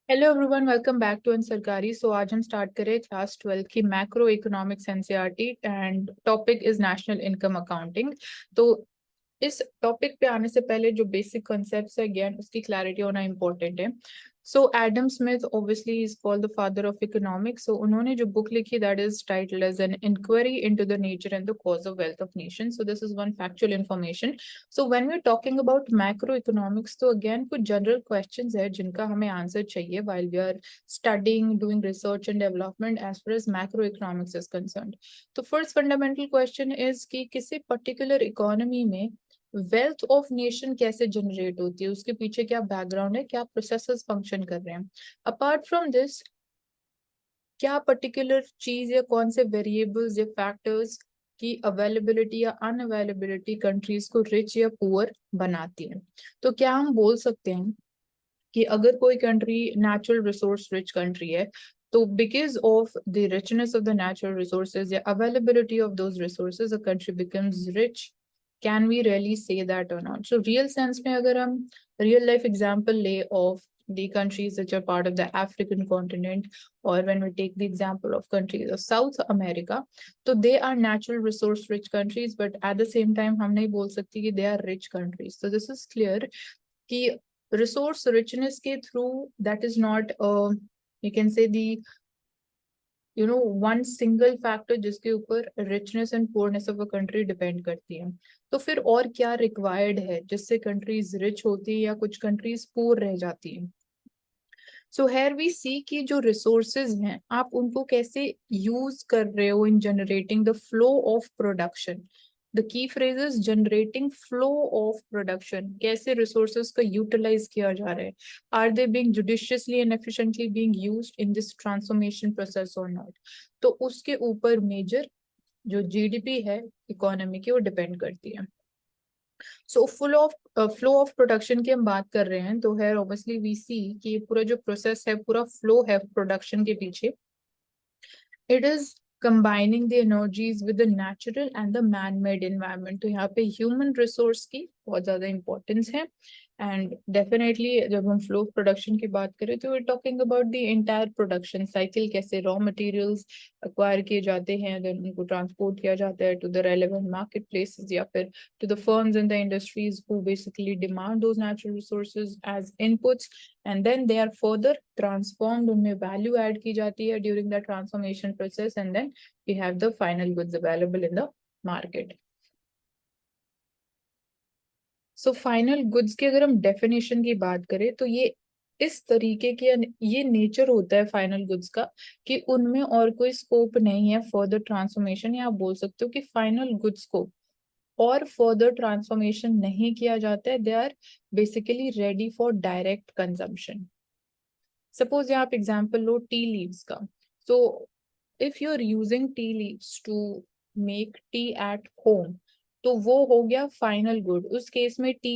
Hello everyone, welcome back to सरकारी। So आज हम स्टार्ट करें क्लास 12 की macro economics NCERT and topic is national income accounting. तो इस टॉपिक पे आने से पहले जो बेसिक कॉन्सेप्ट्स है अगेन उसकी क्लैरिटी होना इम्पोर्टेंट है। So Adam Smith obviously is called the father of economics. So उन्होंने जो बुक लिखी that is titled as an inquiry into the nature and the cause of wealth of nation. So this is one factual information. So when we are talking about macro economics तो again कुछ general questions है जिनका हमें answer चाहिए while we are studying doing research and development as far as macro economics is concerned. तो first fundamental question is कि किसी particular economy में वेल्थ ऑफ नेशन कैसे जनरेट होती है, उसके पीछे क्या बैकग्राउंड है, क्या प्रोसेसेस फंक्शन कर रहे हैं। अपार्ट फ्रॉम दिस, क्या पर्टिकुलर चीज या कौन से वेरिएबल्स या फैक्टर्स की अवेलेबिलिटी या अनअवेलेबिलिटी कंट्रीज को रिच या पुअर बनाती है। तो क्या हम बोल सकते हैं कि अगर कोई country natural resource rich country है तो because of the richness of the natural resources या availability of those resources a country becomes rich. Can we really say that और नॉट? सो रियल सेंस में अगर हम रियल लाइफ एग्जांपल ले of the countries which are part of the African continent, or when we take the example of countries of South America, so they are natural resource rich countries, but at the same time हम नहीं बोल सकते कि they are rich countries. So this is clear कि resource richness के through that is not you can say the one single factor जिसके ऊपर richness and poorness of a country depend करती है। तो फिर और क्या रिक्वायर्ड है जिससे कंट्रीज रिच होती है या कुछ कंट्रीज पुअर रह जाती है। सो हेयर वी सी कि जो रिसोर्सेज हैं आप उनको कैसे यूज कर रहे हो in generating the flow of production. The key phrase is generating flow of production. कैसे रिसोर्सेज का यूटिलाइज किया जा रहा है, are they being judiciously and efficiently being used in this transformation process और नॉट। तो उसके ऊपर मेजर जो जीडीपी है इकोनॉमी की वो डिपेंड करती है। So full of flow of production की हम बात कर रहे हैं तो है ऑब्वियसली वी सी कि ये पूरा जो प्रोसेस है पूरा फ्लो है प्रोडक्शन के पीछे। It is combining the energies with the natural and the man made environment. तो यहाँ पे ह्यूमन रिसोर्स की बहुत ज्यादा इंपॉर्टेंस है। एंड डेफिनेटली जब हम फ्लो ऑफ प्रोडक्शन की बात करें तो we talking about the entire production cycle. कैसे रॉ मटेरियल्स अक्वायर किए जाते हैं, देन उनको ट्रांसपोर्ट किया जाता है to the relevant market places या फिर to the firms and the industries who basically demand those natural resources as inputs, and then they are further transformed, उनमें value add की जाती है during the transformation process, and then we have the final goods available in the market. So final goods की अगर हम definition की बात करें तो ये इस तरीके के ये नेचर होता है फाइनल गुड्स का कि उनमें और कोई स्कोप नहीं है फर्दर ट्रांसफॉर्मेशन, या आप बोल सकते हो कि फाइनल गुड्स को और फर्दर ट्रांसफॉर्मेशन नहीं किया जाता है। They are basically ready for direct consumption. Suppose यहाँ आप एग्जांपल लो टी लीव्स का। So if you are using tea leaves to make tea at home तो वो हो गया फाइनल गुड। उस केस में टी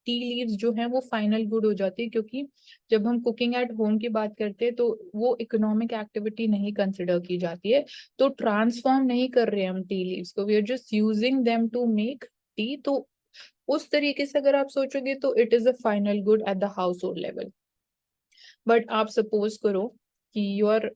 लीव्स जो है वो फाइनल गुड हो जाती है, क्योंकि जब हम कुकिंग एट होम की बात करते हैं तो वो इकोनॉमिक एक्टिविटी नहीं कंसिडर की जाती है। तो ट्रांसफॉर्म नहीं कर रहे हम टी लीव्स को, we are just using them to make tea. तो उस तरीके से अगर आप सोचोगे तो it is a final good at the household level. But आप सपोज करो कि you are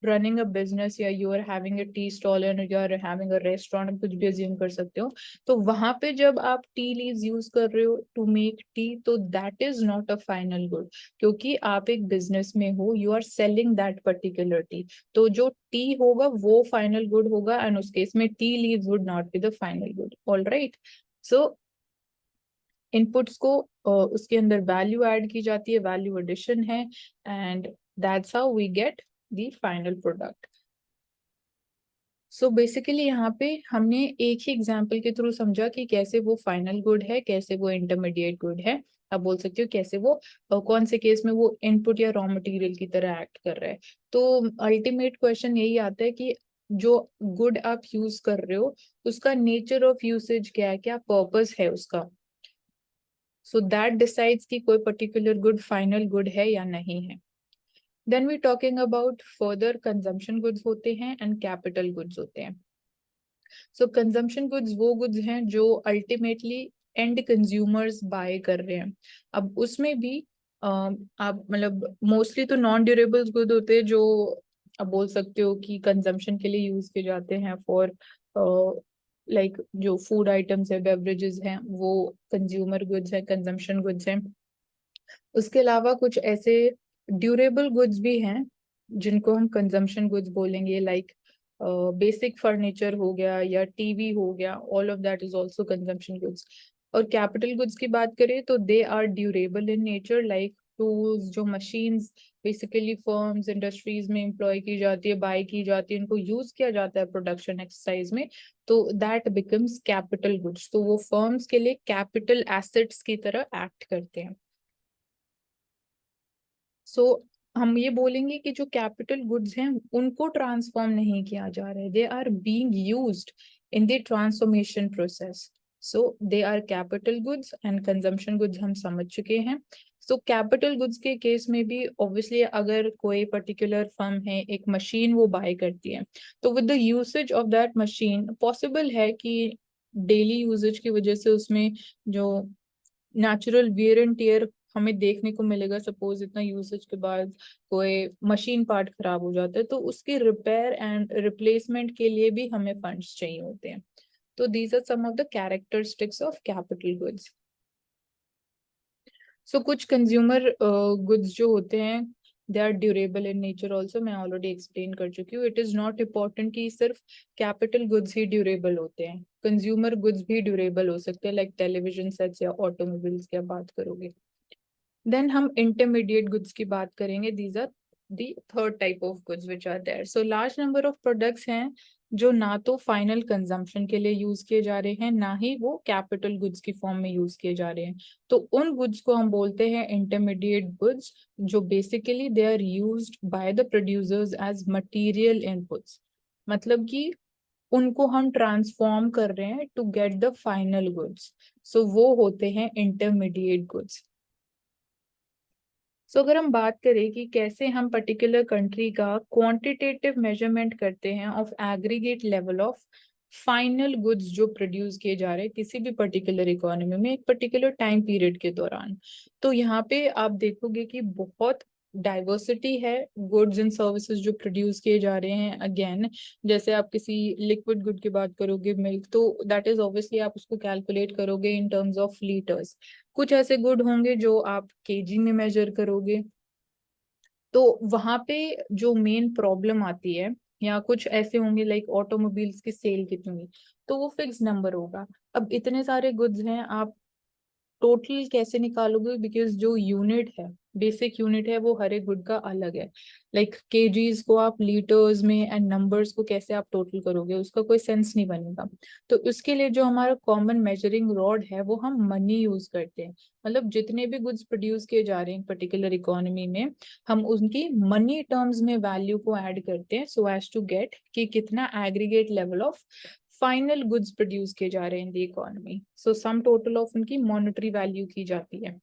running a business या you are having a tea stall and you are having a restaurant, कुछ भी अज्यूम कर सकते हो। तो वहां पे जब आप टी लीव्स यूज कर रहे हो टू मेक टी तो that is not a final good, क्योंकि आप एक बिजनेस में हो, you are selling that particular tea. तो जो टी होगा वो फाइनल गुड होगा, एंड उस केस में tea leaves would not be the final good. All right. So inputs को उसके अंदर वैल्यू ऐड की जाती है, वैल्यू एडिशन है, and that's how we get the final product. So basically यहाँ पे हमने एक ही एग्जाम्पल के थ्रू समझा कि कैसे वो फाइनल गुड है, कैसे वो इंटरमीडिएट गुड है। आप बोल सकते हो कैसे वो कौन से केस में वो इनपुट या रॉ मटेरियल की तरह एक्ट कर रहा है। तो अल्टीमेट क्वेश्चन यही आता है कि जो गुड आप यूज कर रहे हो उसका नेचर ऑफ यूसेज क्या है, क्या पर्पस है उसका। सो दैट डिसाइड्स कि कोई पर्टिकुलर गुड फाइनल गुड है या नहीं है। Then we talking about further consumption goods होते हैं एंड कैपिटल गुड्स होते हैं। सो कंजम्पशन गुड्स वो गुड्स हैं जो अल्टीमेटली एंड कंज्यूमर्स बाय कर रहे हैं। अब उसमें भी आप मतलब मोस्टली तो नॉन ड्यूरेबल्स गुड होते हैं जो आप बोल सकते हो कि कंजम्पशन के लिए यूज किए जाते हैं फॉर लाइक जो फूड आइटम्स है, बेवरेजेस हैं, वो कंज्यूमर गुड्स हैं, कंजम्पशन गुड्स हैं। उसके अलावा कुछ ऐसे ड्यूरेबल गुड्स भी हैं जिनको हम कंजम्पशन गुड्स बोलेंगे, लाइक बेसिक फर्नीचर हो गया या टीवी हो गया, all of that is also consumption goods. और कैपिटल गुड्स की बात करें तो they are durable in nature, like tools, जो मशीन्स बेसिकली फर्म्स इंडस्ट्रीज में एम्प्लॉय की जाती है, बाय की जाती है, उनको यूज किया जाता है प्रोडक्शन एक्सरसाइज में, तो दैट बिकम्स कैपिटल गुड्स। तो वो फर्म्स के लिए कैपिटल एसेट्स की तरह एक्ट करते हैं। सो हम ये बोलेंगे कि जो कैपिटल गुड्स हैं उनको ट्रांसफॉर्म नहीं किया जा रहा है, they are being used in the transformation process. So they are capital goods and consumption goods हम समझ चुके हैं। सो कैपिटल गुड्स के केस में भी ऑब्वियसली अगर कोई पर्टिकुलर फर्म है, एक मशीन वो बाय करती है, तो with the usage of that machine possible है कि डेली यूजेज की वजह से उसमें जो नेचुरल वियर एंड टियर हमें देखने को मिलेगा। सपोज इतना यूसेज के बाद कोई मशीन पार्ट खराब हो जाता है, तो उसके रिपेयर एंड रिप्लेसमेंट के लिए भी हमें फंड्स चाहिए होते हैं। तो these are some of the characteristics of capital goods. So कुछ कंज्यूमर गुड्स जो होते हैं they are durable in nature also, मैं ऑलरेडी एक्सप्लेन कर चुकी हूँ। इट इज नॉट इम्पोर्टेंट कि सिर्फ कैपिटल गुड्स ही ड्यूरेबल होते हैं, कंज्यूमर गुड्स भी ड्यूरेबल हो सकते हैं, लाइक टेलीविजन सेट्स या ऑटोमोबाइल्स की आप बात करोगे। देन हम इंटरमीडिएट गुड्स की बात करेंगे। These are the third type of goods which are there. So large number of products हैं जो ना तो फाइनल कंजम्पशन के लिए यूज किए जा रहे हैं, ना ही वो कैपिटल गुड्स की फॉर्म में यूज किए जा रहे हैं। तो उन गुड्स को हम बोलते हैं इंटरमीडिएट गुड्स, जो basically they are used by the producers as material inputs. मतलब कि उनको हम ट्रांसफॉर्म कर रहे हैं to get the final goods. So वो होते हैं इंटरमीडिएट गुड्स। सो अगर हम बात करें कि कैसे हम पर्टिकुलर कंट्री का क्वांटिटेटिव मेजरमेंट करते हैं of aggregate level of final goods जो प्रोड्यूस किए जा रहे हैं किसी भी पर्टिकुलर इकोनॉमी में एक पर्टिकुलर टाइम पीरियड के दौरान, तो यहाँ पे आप देखोगे कि बहुत डाइवर्सिटी है गुड्स एंड सर्विसेज जो प्रोड्यूस किए जा रहे हैं। अगेन, जैसे आप किसी लिक्विड गुड की बात करोगे, मिल्क, तो दैट इज ऑब्वियसली आप उसको कैलकुलेट करोगे इन टर्म्स ऑफ लीटर्स। कुछ ऐसे गुड होंगे जो आप केजी में मेजर करोगे, तो वहां पे जो मेन प्रॉब्लम आती है, या कुछ ऐसे होंगे लाइक ऑटोमोबाइल्स की सेल कितनी हुई, तो वो फिक्स नंबर होगा। अब इतने सारे गुड्स हैं, आप टोटल कैसे निकालोगे, बिकॉज जो यूनिट है, बेसिक यूनिट है, वो हर एक गुड का अलग है। लाइक केजीज को आप लीटर्स में एंड नंबर्स को कैसे आप टोटल करोगे, उसका कोई सेंस नहीं बनेगा। तो उसके लिए जो हमारा कॉमन मेजरिंग रॉड है वो हम मनी यूज करते हैं। मतलब जितने भी गुड्स प्रोड्यूस किए जा रहे हैं पर्टिकुलर इकोनॉमी में, हम उनकी मनी टर्म्स में वैल्यू को ऐड करते हैं सो एज टू गेट कि कितना aggregate level of final goods produce किए जा रहे हैं in the economy. So sum total of उनकी मॉनेटरी वैल्यू की जाती है।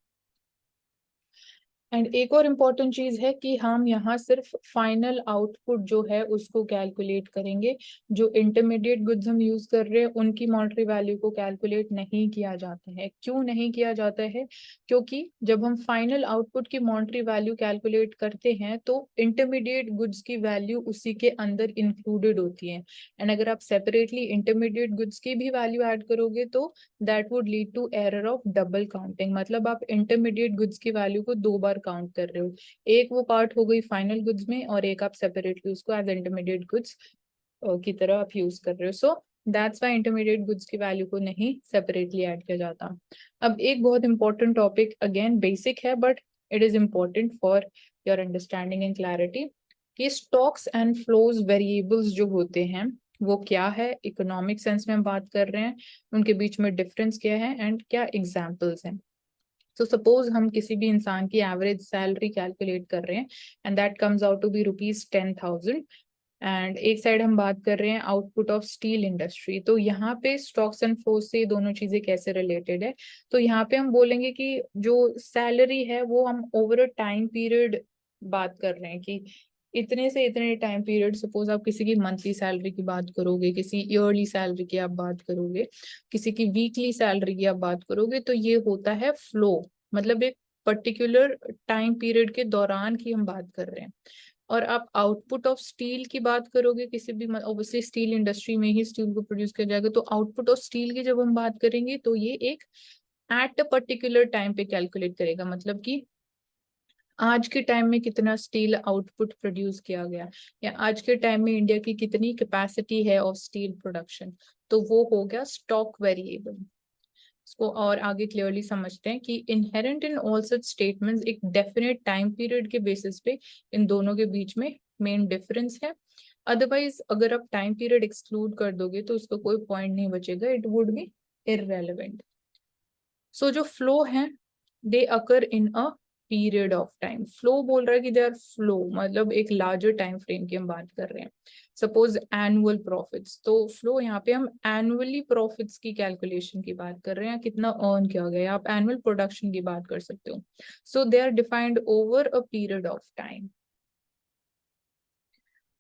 एंड एक और इम्पॉर्टेंट चीज है कि हम यहाँ सिर्फ फाइनल आउटपुट जो है उसको कैलकुलेट करेंगे। जो इंटरमीडिएट गुड्स हम यूज कर रहे हैं उनकी मॉनेटरी वैल्यू को कैलकुलेट नहीं किया जाता है। क्यों नहीं किया जाता है? क्योंकि जब हम फाइनल आउटपुट की मॉनेटरी वैल्यू कैलकुलेट करते हैं तो इंटरमीडिएट गुड्स की वैल्यू उसी के अंदर इंक्लूडेड होती है। एंड अगर आप सेपरेटली इंटरमीडिएट गुड्स की भी वैल्यू ऐड करोगे तो that would lead to error of double counting. मतलब आप इंटरमीडिएट गुड्स की वैल्यू को दो बार काउंट कर रहे हो, एक वो पार्ट हो गई फाइनल गुड्स में और एक आप सेपरेटली उसको एज इंटरमीडिएट गुड्स की तरह आप यूज कर रहे हो। So that's why intermediate goods की वैल्यू को नहीं सेपरेटली ऐड किया जाता। अब एक बहुत इंपॉर्टेंट टॉपिक, अगेन बेसिक है but it is important for your understanding and clarity, कि स्टॉक्स एंड फ्लोज वेरिएबल्स जो होते हैं वो क्या है, इकोनॉमिक सेंस में हम बात कर रहे हैं, उनके बीच में डिफरेंस क्या है एंड क्या एग्जाम्पल्स हैं। तो सपोज हम किसी भी इंसान की एवरेज सैलरी कैलकुलेट कर रहे हैं and that comes out to be ₹10,000, and एक साइड हम बात कर रहे हैं आउटपुट ऑफ स्टील इंडस्ट्री। तो यहाँ पे स्टॉक्स एंड फ्लोज से ये दोनों चीजें कैसे रिलेटेड है? तो यहाँ पे हम बोलेंगे कि जो सैलरी है वो हम ओवर अ टाइम पीरियड बात कर रहे हैं कि इतने से इतने टाइम पीरियड। सपोज आप किसी की मंथली सैलरी की बात करोगे, किसी ईयरली सैलरी की आप बात करोगे, किसी की वीकली सैलरी की आप बात करोगे, तो ये होता है फ्लो। मतलब एक पर्टिकुलर टाइम पीरियड के दौरान की हम बात कर रहे हैं। और आप आउटपुट ऑफ स्टील की बात करोगे, किसी भी ऑब्वियसली स्टील इंडस्ट्री में ही स्टील को प्रोड्यूस किया जाएगा, तो आउटपुट ऑफ स्टील की जब हम बात करेंगे तो ये एक एट अ पर्टिकुलर टाइम पे कैलकुलेट करेगा, मतलब कि आज के टाइम में कितना स्टील आउटपुट प्रोड्यूस किया गया, या आज के टाइम में इंडिया की कितनी कैपेसिटी है ऑफ स्टील प्रोडक्शन, तो वो हो गया स्टॉक वेरिएबल। इसको और आगे क्लियरली समझते हैं कि inherent in all such statements एक डेफिनेट टाइम पीरियड के बेसिस पे इन दोनों के बीच में मेन डिफरेंस है। अदरवाइज अगर आप टाइम पीरियड एक्सक्लूड कर दोगे तो उसका कोई पॉइंट नहीं बचेगा, it would be irrelevant. So जो फ्लो है they occur in a period of time. Flow बोल रहा है कि दे आर फ्लो, मतलब एक लार्जर टाइम फ्रेम की हम बात कर रहे हैं। सपोज एनुअल प्रॉफिट्स, तो फ्लो यहाँ पे हम एनुअली प्रॉफिट्स की कैलकुलेशन की बात कर रहे हैं, कितना अर्न किया गया, आप एनुअल प्रोडक्शन की बात कर सकते हो। So they are defined over a period of time.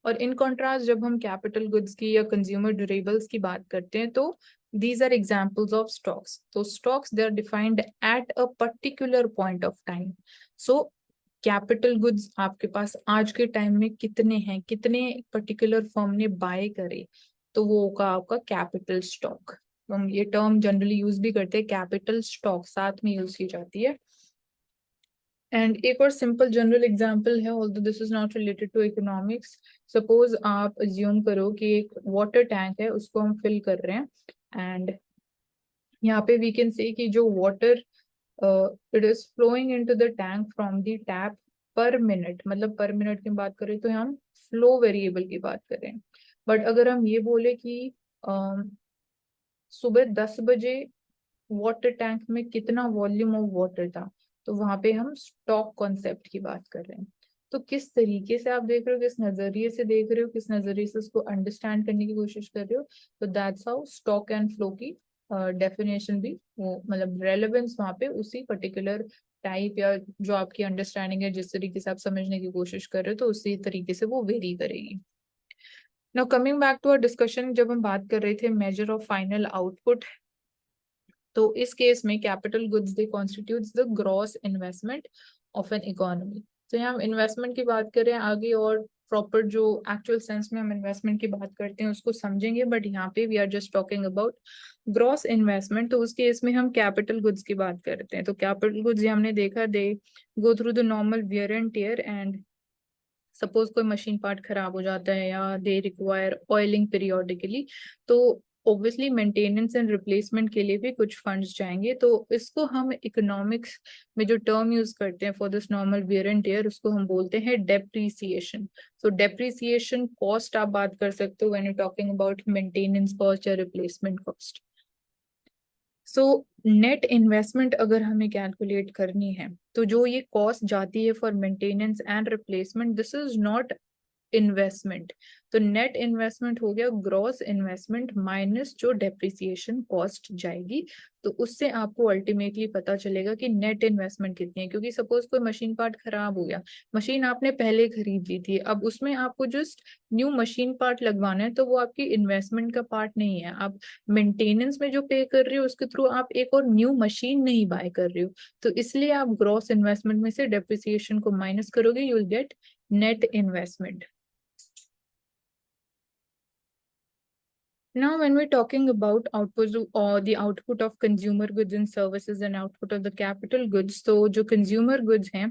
और इन कॉन्ट्रास्ट जब हम कैपिटल गुड्स की या कंज्यूमर ड्यूरेबल्स की बात करते हैं तो these are examples of stocks. So stocks, they are defined at a particular point of time. So capital goods आपके पास आज के टाइम में कितने हैं, कितने पर्टिकुलर फर्म ने बाय करे, तो वो होगा आपका कैपिटल स्टॉक। हम ये टर्म जनरली यूज भी करते हैं, कैपिटल स्टॉक साथ में यूज की जाती है। एंड एक और सिंपल जनरल एग्जांपल है, although this is not related to economics. Suppose आप अज्यूम करो कि एक वाटर टैंक है, उसको हम फिल कर रहे हैं, एंड यहाँ पे वी कैन से कि जो water it is flowing into the tank from the tap per minute, मतलब पर मिनट की बात करें तो हम फ्लो वेरिएबल की बात कर रहे हैं। बट अगर हम ये बोले कि सुबह 10 बजे वाटर टैंक में कितना वॉल्यूम ऑफ वाटर था, तो वहां पे हम स्टॉक कॉन्सेप्ट की बात कर रहे हैं। तो किस तरीके से आप देख रहे हो, किस नजरिए से देख रहे हो, किस नजरिए से उसको अंडरस्टैंड करने की कोशिश कर रहे हो, तो that's how stock and flow की डेफिनेशन भी वो मतलब रेलेवेंस वहां पे उसी पर्टिकुलर टाइप या जो आपकी अंडरस्टैंडिंग है, जिस तरीके से आप समझने की कोशिश कर रहे हो, तो उसी तरीके से वो वेरी करेगी। Now coming back to our discussion, जब हम बात कर रहे थे मेजर ऑफ फाइनल आउटपुट, तो इस केस में capital goods they constitutes the gross investment of an economy. तो यहाँ हम इन्वेस्टमेंट की बात करें आगे, और प्रॉपर जो एक्चुअल सेंस में हम इन्वेस्टमेंट की बात करते हैं उसको समझेंगे, बट यहाँ पे we are just talking about gross investment. तो उस केस में हम कैपिटल गुड्स की बात करते हैं। तो कैपिटल गुड्स हमने देखा they go through the normal wear and tear, and suppose कोई मशीन पार्ट खराब हो जाता है या दे रिक्वायर ऑयलिंग पीरियोडिकली, तो ऑब्वियसली मेंटेनेंस एंड रिप्लेसमेंट के लिए भी कुछ फंड्स जाएंगे। तो इसको हम इकोनॉमिक्स में जो टर्म यूज करते हैं for this normal wear and tier, उसको हम बोलते हैं डेप्रिसिएशन। सो डेप्रिसिएशन कॉस्ट आप बात कर सकते हो when you talking about maintenance cost या replacement cost. So net investment अगर हमें कैलकुलेट करनी है, तो जो ये कॉस्ट जाती है for maintenance and replacement, this is not investment. तो नेट इन्वेस्टमेंट हो गया ग्रॉस इन्वेस्टमेंट माइनस जो डेप्रिसिएशन कॉस्ट जाएगी, तो उससे आपको अल्टीमेटली पता चलेगा कि नेट इन्वेस्टमेंट कितनी है। क्योंकि सपोज कोई मशीन पार्ट खराब हो गया, मशीन आपने पहले खरीद ली थी, अब उसमें आपको जस्ट न्यू मशीन पार्ट लगवाना है, तो वो आपकी इन्वेस्टमेंट का पार्ट नहीं है। आप मेंटेनेंस में जो पे कर रहे हो उसके थ्रू आप एक और न्यू मशीन नहीं बाय कर रहे हो, तो इसलिए आप ग्रॉस इन्वेस्टमेंट में से डेप्रिसिएशन को माइनस करोगे, you will get net investment. Now, when we're talking about output or the output of consumer goods and services and output of the capital goods, तो जो consumer goods हैं,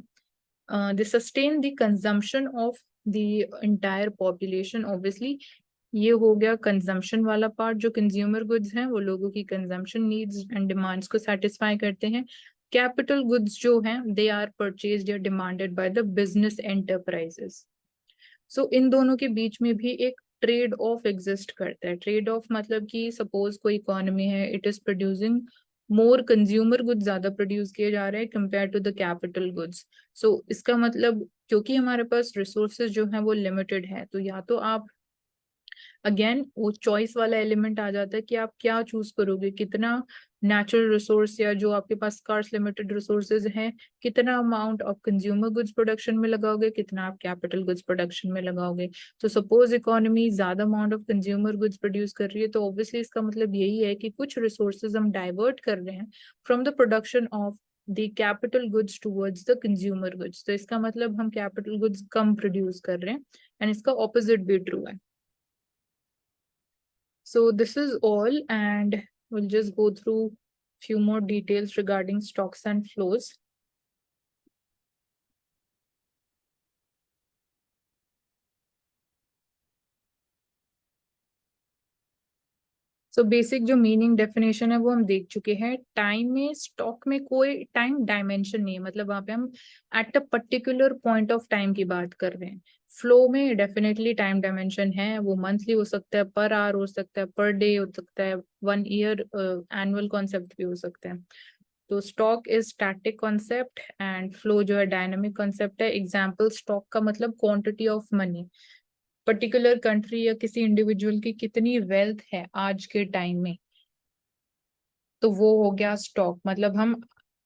they sustain the consumption of the entire population. Obviously, ये हो गया consumption वाला part. जो consumer goods हैं वो लोगों की कंजम्पशन नीड्स एंड डिमांड्स को सेटिस्फाई करते हैं। कैपिटल गुड्स जो हैं दे आर परचेज्ड या demanded by the business enterprises. So इन दोनों के बीच में भी एक ट्रेड ऑफ एग्जिस्ट करता है। ट्रेड ऑफ मतलब कि सपोज कोई इकोनॉमी है, it is producing more consumer goods, ज्यादा प्रोड्यूस किए जा रहे हैं compare to the capital goods. So इसका मतलब क्योंकि हमारे पास रिसोर्सेज जो है वो लिमिटेड है, तो या तो आप अगेन वो चॉइस वाला एलिमेंट आ जाता है कि आप क्या चूज करोगे, कितना नेचुरल रिसोर्स या जो आपके पास स्कार्स लिमिटेड रिसोर्सेज हैं, कितना amount of consumer goods production में लगाओगे, कितना आप कैपिटल गुड्स प्रोडक्शन में लगाओगे। तो सपोज इकोनॉमी ज्यादा amount of consumer goods produce कर रही है, तो ऑब्वियसली इसका मतलब यही है कि कुछ रिसोर्सेज हम डाइवर्ट कर रहे हैं from the production of the capital goods towards the consumer goods. तो इसका मतलब हम कैपिटल गुड्स कम प्रोड्यूस कर रहे हैं, एंड इसका ऑपोजिट भी ट्रू है। So this is all, and we'll just go through few more details regarding stocks and flows. So basic जो मीनिंग डेफिनेशन है वो हम देख चुके हैं। टाइम में स्टॉक में कोई टाइम डायमेंशन नहीं है, मतलब वहां पे हम at a particular point of time की बात कर रहे हैं। फ्लो में डेफिनेटली टाइम डायमेंशन है, वो मंथली हो सकता है, पर आवर हो सकता है, पर डे हो सकता है, 1 ईयर एनुअल कॉन्सेप्ट भी हो सकता है। तो stock is static concept and flow जो है डायनामिक कॉन्सेप्ट है। एग्जाम्पल, स्टॉक का मतलब quantity of money, particular country या किसी इंडिविजुअल की कितनी वेल्थ है आज के टाइम में, तो वो हो गया स्टॉक। मतलब हम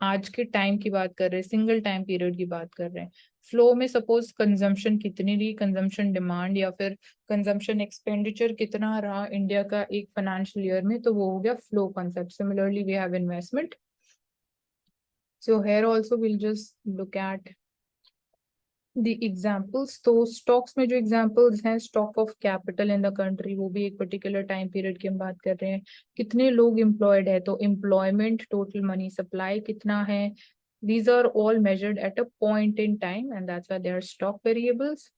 आज के टाइम की बात कर रहे हैं, सिंगल टाइम पीरियड की बात कर रहे हैं। फ्लो में सपोज कंजम्पशन कितनी रही, कंजम्पशन डिमांड या फिर कंजम्पशन एक्सपेंडिचर कितना रहा इंडिया का एक फाइनेंशियल ईयर में, तो वो हो गया flow concept. Similarly we have investment. So here also will just look at the examples. तो स्टॉक्स में जो एग्जाम्पल्स हैं, stock of capital in the country, वो भी एक पर्टिकुलर टाइम पीरियड की हम बात कर रहे हैं। कितने लोग एम्प्लॉयड है, तो एम्प्लॉयमेंट, टोटल मनी सप्लाई कितना है, these are all measured at a point in time, and that's why they are stock variables.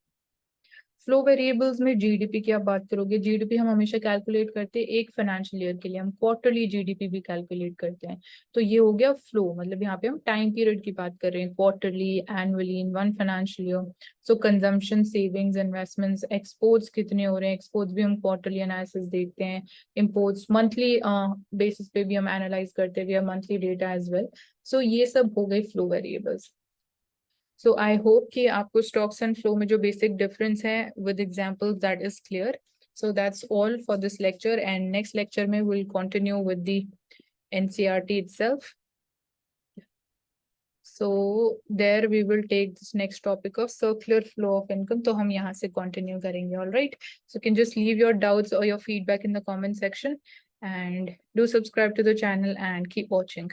Flow variables में जीडीपी की आप बात करोगे, जीडीपी हम हमेशा कैलकुलेट करते हैं एक फाइनेंशियल ईयर के लिए, हम क्वार्टरली जीडीपी भी कैलकुलेट करते हैं। तो ये हो गया फ्लो, मतलब यहाँ पे हम टाइम पीरियड की बात कर रहे हैं, quarterly, annually, in one financial year. So consumption, savings, investments, exports कितने हो रहे हैं, एक्सपोर्ट्स भी हम क्वार्टरली एनालिसिस देखते हैं। इम्पोर्ट्स मंथली बेसिस पे भी हम एनालाइज करते हैं, monthly data as well. So ये सब हो गई flow variables. So I hope कि आपको स्टॉक्स एंड फ्लो में जो बेसिक डिफरेंस है with examples that is clear. So that's all for this lecture, and next lecture में will continue with the NCERT itself. So there we will take this next topic of circular flow of income. तो हम यहाँ से continue करेंगे, all right? So you can just leave your doubts or your feedback in the comment section, and do subscribe to the channel and keep watching.